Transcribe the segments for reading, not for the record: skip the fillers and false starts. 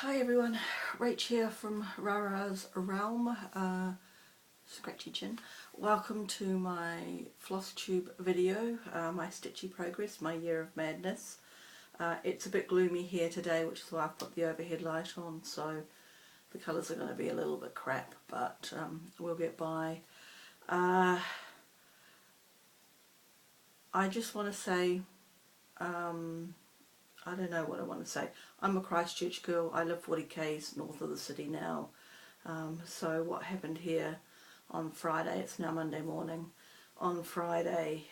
Hi everyone, Rach here from Rara's Realm, Scratchy Chin. Welcome to my Flosstube video, my stitchy progress, my year of madness. It's a bit gloomy here today, which is why I've put the overhead light on, so the colours are going to be a little bit crap, but we'll get by. I just want to say, I don't know what I want to say. I'm a Christchurch girl. I live 40 k's north of the city now. So what happened here on Friday, it's now Monday morning, on Friday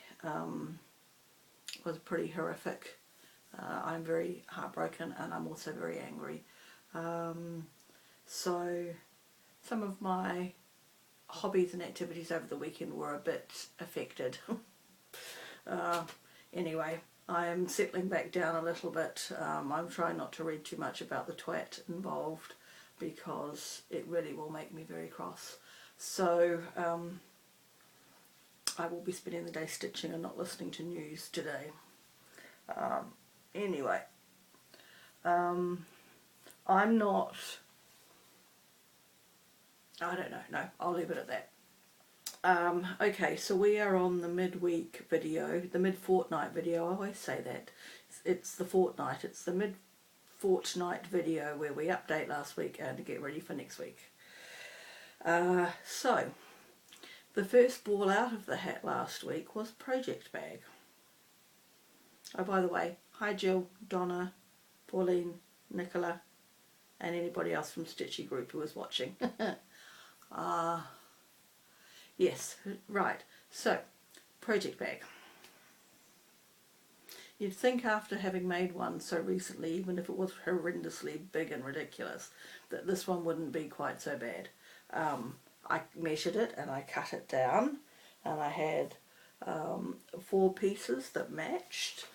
was pretty horrific. I'm very heartbroken and I'm also very angry. So some of my hobbies and activities over the weekend were a bit affected. Anyway, I am settling back down a little bit. I'm trying not to read too much about the twat involved because it really will make me very cross. So I will be spending the day stitching and not listening to news today. Anyway, I'm not, I don't know, no, I'll leave it at that. Okay, so we are on the midweek video, the mid-fortnight video. I always say that. It's the fortnight. It's the mid-fortnight video where we update last week and get ready for next week. So, the first ball out of the hat last week was Project Bag. Oh, by the way, hi Jill, Donna, Pauline, Nicola, and anybody else from Stitchy Group who is watching. Yes, right, so, Project Bag. You'd think after having made one so recently, even if it was horrendously big and ridiculous, that this one wouldn't be quite so bad. I measured it and I cut it down, and I had 4 pieces that matched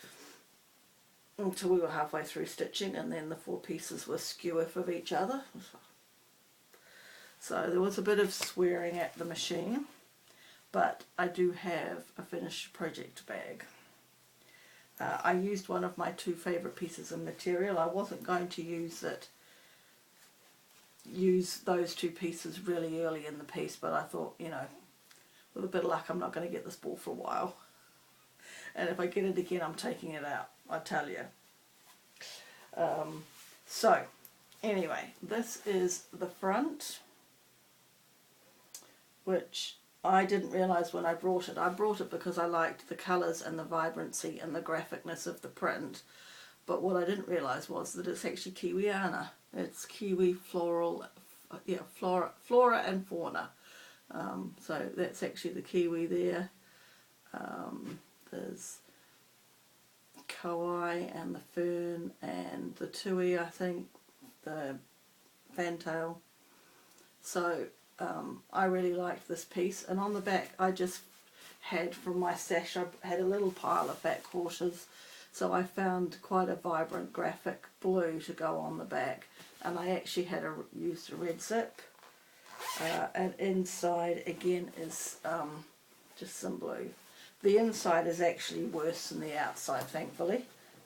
until we were halfway through stitching, and then the 4 pieces were skew off of each other. So there was a bit of swearing at the machine. But I do have a finished project bag. I used one of my 2 favourite pieces of material. I wasn't going to use those 2 pieces really early in the piece, but I thought, you know, with a bit of luck I'm not going to get this ball for a while. And if I get it again, I'm taking it out, I tell you. So, anyway, this is the front, which I didn't realise when I brought it. I brought it because I liked the colours and the vibrancy and the graphicness of the print. But what I didn't realise was that it's actually Kiwiana. It's kiwi floral, yeah, flora and fauna. So that's actually the kiwi there. There's Kauai and the fern and the tui, I think, the fantail. So I really liked this piece, and on the back I just had from my stash, I had a little pile of fat quarters, so I found quite a vibrant graphic blue to go on the back, and I actually had used a red zip, and inside again is just some blue. The inside is actually worse than the outside, thankfully,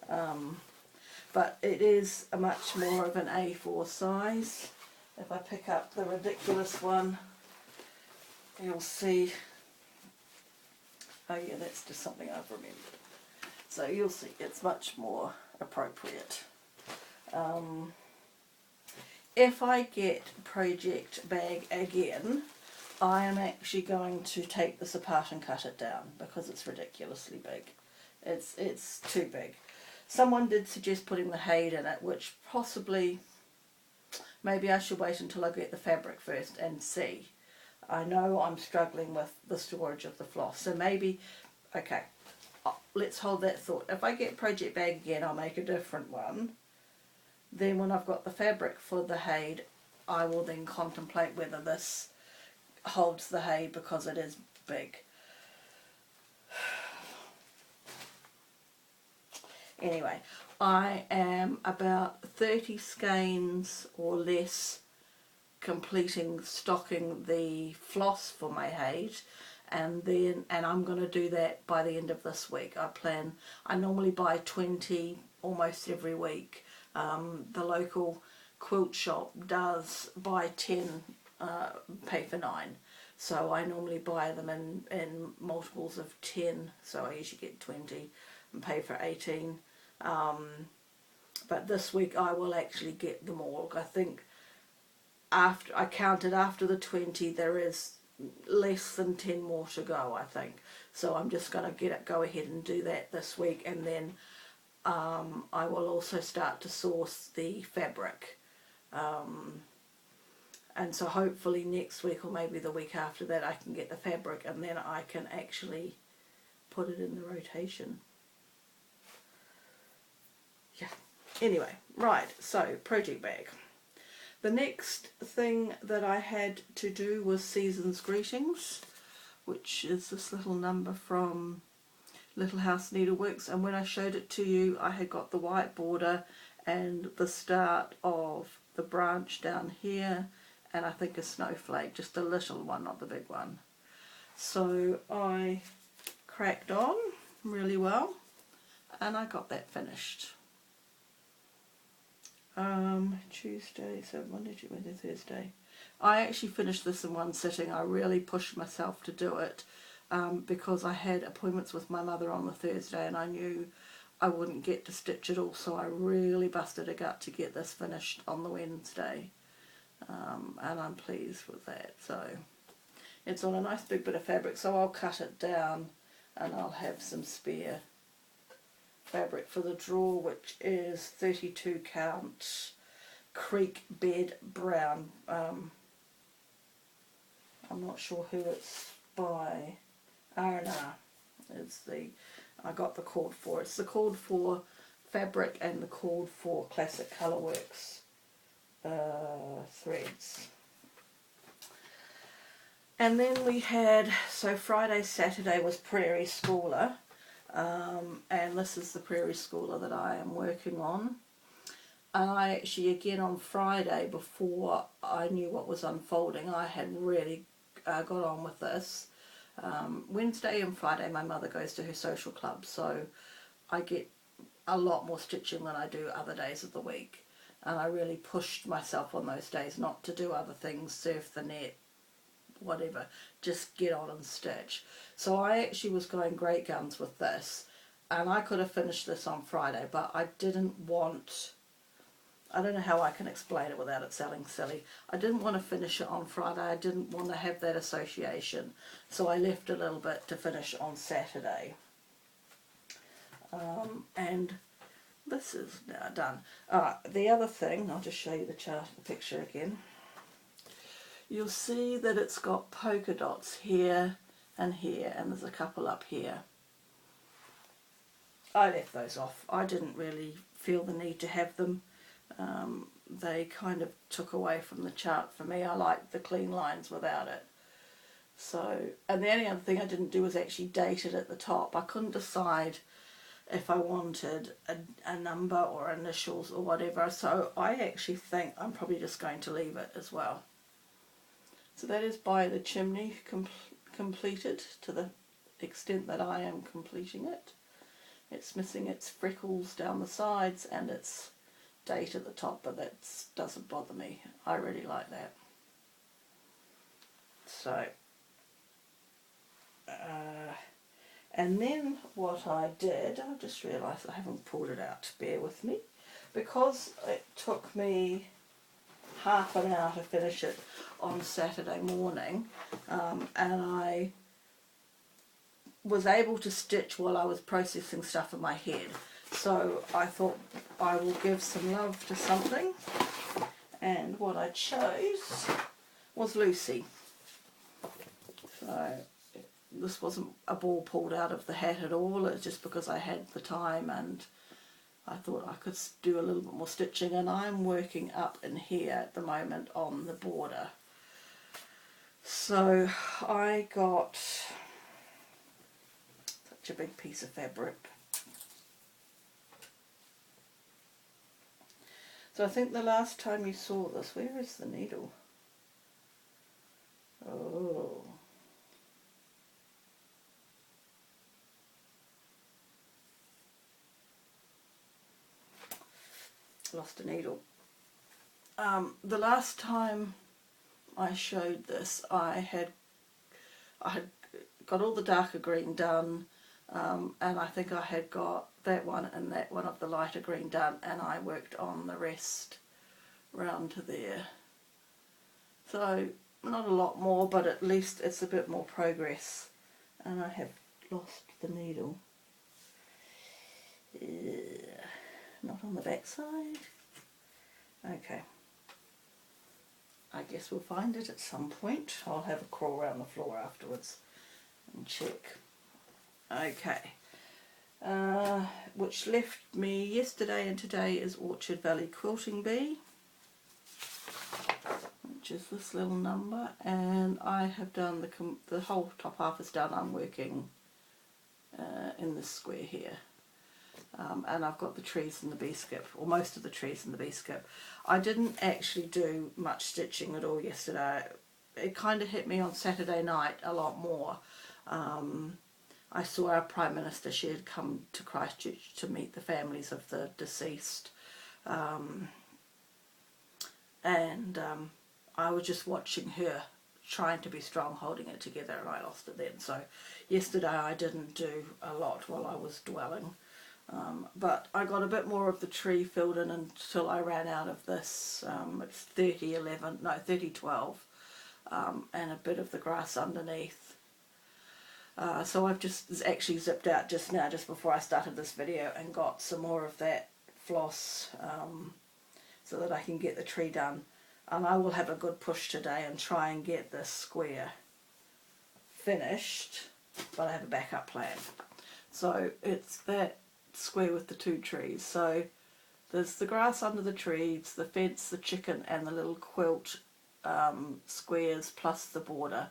but it is a much more of an A4 size. If I pick up the ridiculous one, you'll see, oh yeah, that's just something I've remembered. So you'll see it's much more appropriate. If I get Project Bag again, I am actually going to take this apart and cut it down because it's ridiculously big. It's too big. Someone did suggest putting the Haid in it, which possibly, maybe I should wait until I get the fabric first and see. I know I'm struggling with the storage of the floss, so maybe, okay, let's hold that thought. If I get Project Bag again, I'll make a different one. Then when I've got the fabric for the Haid, I will then contemplate whether this holds the Haid because it is big. Anyway, I am about 30 skeins or less completing stocking the floss for my Haid, and I'm going to do that by the end of this week. I normally buy 20 almost every week. The local quilt shop does buy 10, pay for 9. So I normally buy them in multiples of 10, so I usually get 20 and pay for 18. But this week I will actually get them all. I think after I counted after the 20, there is less than 10 more to go, I think. So I'm just going to go ahead and do that this week, and then I will also start to source the fabric. And so hopefully next week or maybe the week after that I can get the fabric, and then I can actually put it in the rotation. Yeah. Anyway, right, so project bag. The next thing that I had to do was Season's Greetings, which is this little number from Little House Needleworks, and when I showed it to you I had got the white border and the start of the branch down here, and I think a snowflake, just a little one, not the big one. So I cracked on really well and I got that finished. Tuesday, so Monday, Tuesday, Wednesday, Thursday. I actually finished this in one sitting. I really pushed myself to do it because I had appointments with my mother on the Thursday and I knew I wouldn't get to stitch it all, so I really busted a gut to get this finished on the Wednesday, and I'm pleased with that. So it's on a nice big bit of fabric, so I'll cut it down and I'll have some spare fabric for the drawer, which is 32 count Creek Bed Brown. I'm not sure who it's by. R&R is I got the cord for. It's the cord for fabric and the cord for Classic Colourworks threads. And then we had, so Friday, Saturday was Prairie Schooler. And this is the Prairie Schooler that I am working on. And I actually, again on Friday, before I knew what was unfolding, I had really got on with this. Wednesday and Friday my mother goes to her social club, so I get a lot more stitching than I do other days of the week. And I really pushed myself on those days not to do other things, surf the net, whatever, just get on and stitch. So I actually was going great guns with this, and I could have finished this on Friday, but I didn't want, I don't know how I can explain it without it sounding silly. I didn't want to finish it on Friday. I didn't want to have that association, so I left a little bit to finish on Saturday. And this is now done. The other thing, I'll just show you the picture again. You'll see that it's got polka dots here, and there's a couple up here. I left those off. I didn't really feel the need to have them. They kind of took away from the chart for me. I like the clean lines without it. So, and the only other thing I didn't do was actually date it at the top. I couldn't decide if I wanted a number or initials or whatever, so I actually think I'm probably just going to leave it as well. So that is By the Chimney completed to the extent that I am completing it. It's missing its freckles down the sides and its date at the top, but that doesn't bother me. I really like that. So, and then what I did, I just realised I haven't pulled it out, bear with me, because it took me half an hour to finish it on Saturday morning, and I was able to stitch while I was processing stuff in my head. So I thought I will give some love to something, and what I chose was Lucy. So this wasn't a ball pulled out of the hat at all, it's just because I had the time and I thought I could do a little bit more stitching, and I'm working up in here at the moment on the border. So I got such a big piece of fabric. So I think the last time you saw this, where is the needle? Oh. Lost a needle. the last time I showed this, I had got all the darker green done, and I think I had got that one and that one of the lighter green done, and I worked on the rest round to there. So not a lot more, but at least it's a bit more progress. And I have lost the needle. Not on the back side. Okay. I guess we'll find it at some point. I'll have a crawl around the floor afterwards and check. Okay. Which left me yesterday and today is Orchard Valley Quilting Bee, which is this little number, and I have done the whole top half is done. I'm working in this square here, and I've got the trees in the bee skip, or most of the trees in the bee skip. I didn't actually do much stitching at all yesterday. It kind of hit me on Saturday night a lot more. I saw our Prime Minister. She had come to Christchurch to meet the families of the deceased, and I was just watching her trying to be strong, holding it together, and I lost it then. So yesterday I didn't do a lot while I was dwelling, but I got a bit more of the tree filled in until I ran out of this. It's 30-12, and a bit of the grass underneath. So I've just actually zipped out just now, just before I started this video, and got some more of that floss so that I can get the tree done. And I will have a good push today and try and get this square finished, but I have a backup plan. So it's that square with the two trees. So there's the grass under the trees, the fence, the chicken, and the little quilt squares plus the border.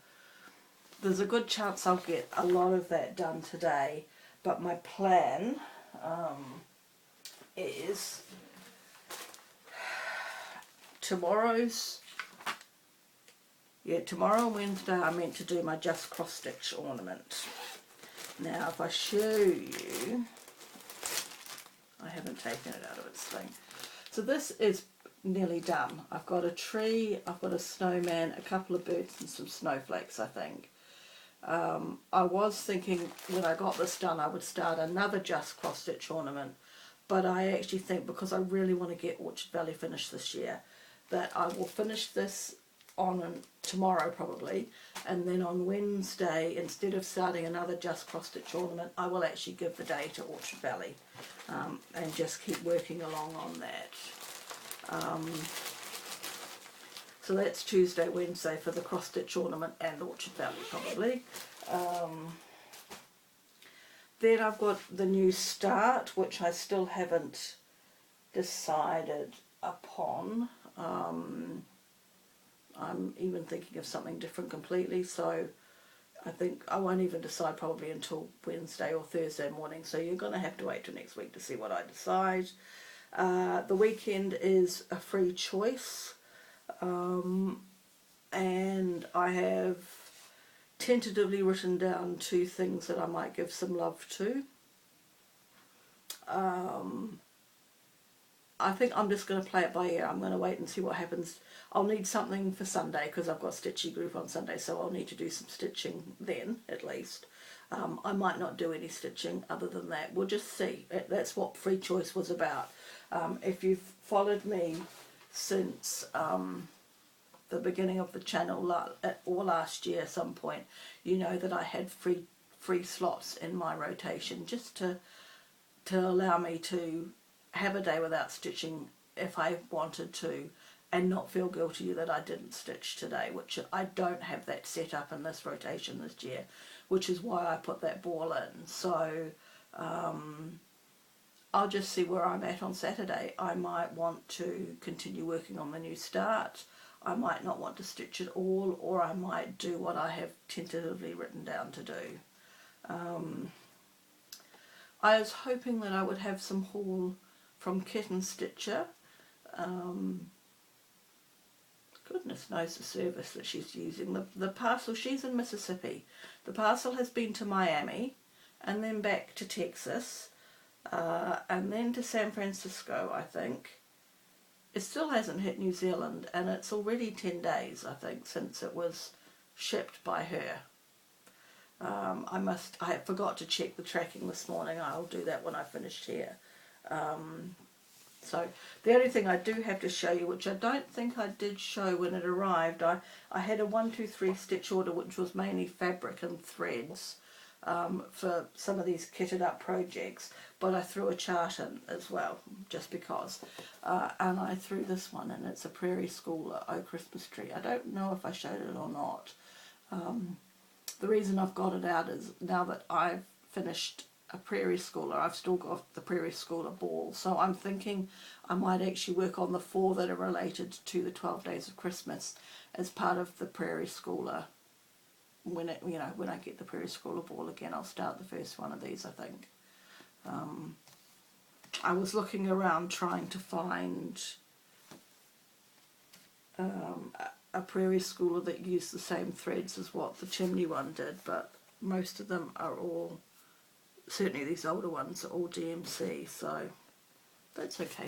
There's a good chance I'll get a lot of that done today, but my plan is tomorrow and Wednesday I meant to do my just cross stitch ornament. Now if I show you, I haven't taken it out of its thing. So this is nearly done. I've got a tree, I've got a snowman, a couple of birds and some snowflakes, I think. I was thinking when I got this done I would start another just cross stitch ornament, but I actually think because I really want to get Orchard Valley finished this year that I will finish this on tomorrow probably, and then on Wednesday, instead of starting another just cross stitch ornament, I will actually give the day to Orchard Valley and just keep working along on that. So that's Tuesday, Wednesday for the cross stitch ornament and Orchard Valley probably. Then I've got the new start, which I still haven't decided upon. I'm even thinking of something different completely, so I think I won't even decide probably until Wednesday or Thursday morning, so you're going to have to wait till next week to see what I decide. The weekend is a free choice, and I have tentatively written down 2 things that I might give some love to. I think I'm just going to play it by ear. I'm going to wait and see what happens. I'll need something for Sunday because I've got Stitchy Group on Sunday, so I'll need to do some stitching then at least. I might not do any stitching other than that. We'll just see. That's what free choice was about. If you've followed me since the beginning of the channel or last year at some point, you know that I had free slots in my rotation just to allow me to have a day without stitching if I wanted to, and not feel guilty that I didn't stitch today, which I don't have that set up in this rotation this year, which is why I put that ball in. So I'll just see where I'm at on Saturday. I might want to continue working on the new start, I might not want to stitch at all, or I might do what I have tentatively written down to do. I was hoping that I would have some haul from Kitten Stitcher. Goodness knows the service that she's using. The parcel, she's in Mississippi. The parcel has been to Miami, and then back to Texas, and then to San Francisco, I think. it still hasn't hit New Zealand, and it's already 10 days, I think, since it was shipped by her. I forgot to check the tracking this morning. I'll do that when I finish here. So the only thing I do have to show you, which I don't think I did show when it arrived, I had a 1-2-3 stitch order, which was mainly fabric and threads for some of these kitted up projects, but I threw a chart in as well, just because. And I threw this one in. It's a Prairie Schooler Oh Christmas Tree. I don't know if I showed it or not. The reason I've got it out is now that I've finished a Prairie Schooler, I've still got the Prairie Schooler ball, so I'm thinking I might actually work on the 4 that are related to the 12 Days of Christmas as part of the Prairie Schooler. When I get the Prairie Schooler ball again, I'll start the first one of these, I think. I was looking around trying to find a Prairie Schooler that used the same threads as what the chimney one did, but most of them are all, certainly these older ones are all DMC, so that's okay.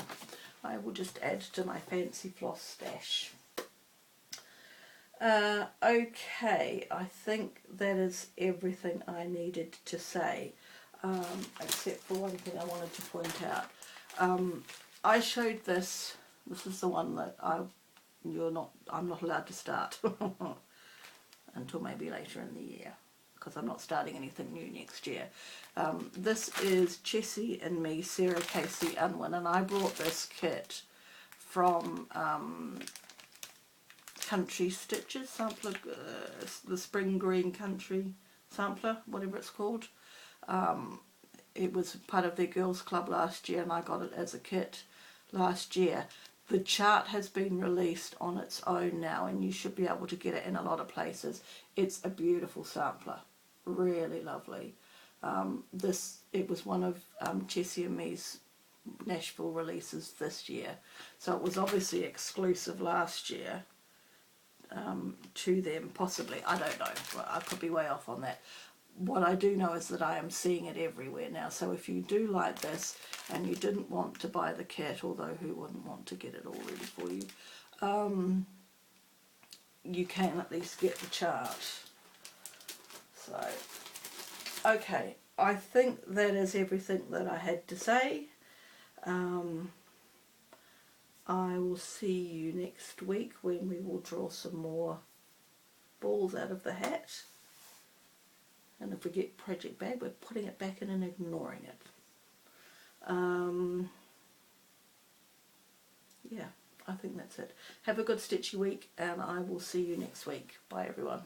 I will just add to my fancy floss stash. Okay, I think that is everything I needed to say, except for one thing I wanted to point out. I showed this is the one that I'm not allowed to start until maybe later in the year, because I'm not starting anything new next year. This is Jessie and Me, Sarah Casey Unwin, and I brought this kit from Country Stitches sampler, the Spring Green Country sampler, whatever it's called. It was part of their girls club last year, and I got it as a kit last year. The chart has been released on its own now, and you should be able to get it in a lot of places. It's a beautiful sampler, really lovely. It was one of Jessie and Me's Nashville releases this year, so it was obviously exclusive last year to them, possibly. I don't know, I could be way off on that. What I do know is that I am seeing it everywhere now, so if you do like this and you didn't want to buy the kit, although who wouldn't want to get it all ready for you, you can at least get the chart. So, okay, I think that is everything that I had to say. I will see you next week when we will draw some more balls out of the hat. And if we get Project Bag, we're putting it back in and ignoring it. Yeah, I think that's it. Have a good stitchy week, and I will see you next week. Bye, everyone.